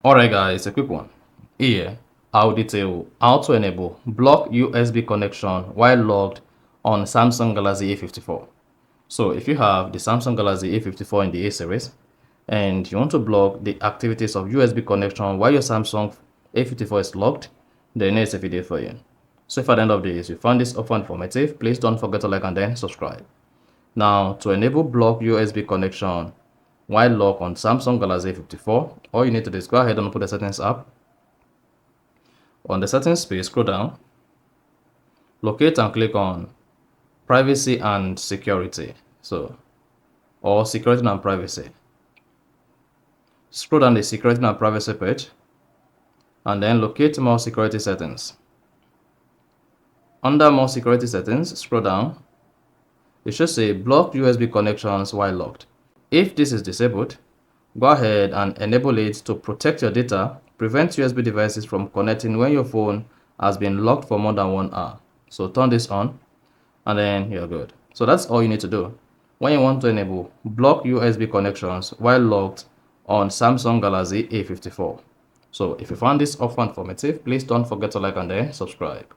Alright guys, a quick one. Here, I'll detail how to enable block USB connection while logged on Samsung Galaxy A54. So if you have the Samsung Galaxy A54 in the A series and you want to block the activities of USB connection while your Samsung A54 is locked, then here's a video for you. So if at the end of this you found this offer informative, please don't forget to like and then subscribe. Now, to enable block USB connection while locked on Samsung Galaxy A54, all you need to do is go ahead and open the settings app. On the settings page, scroll down, locate and click on privacy and security. Or security and privacy. Scroll down the security and privacy page and then locate more security settings. Under more security settings, scroll down. It should say block USB connections while locked. If this is disabled, go ahead and enable it to protect your data, prevent USB devices from connecting when your phone has been locked for more than 1 hour. So turn this on and then you're good. So that's all you need to do when you want to enable block USB connections while locked on Samsung Galaxy A54. So if you found this offer informative, please don't forget to like and then subscribe.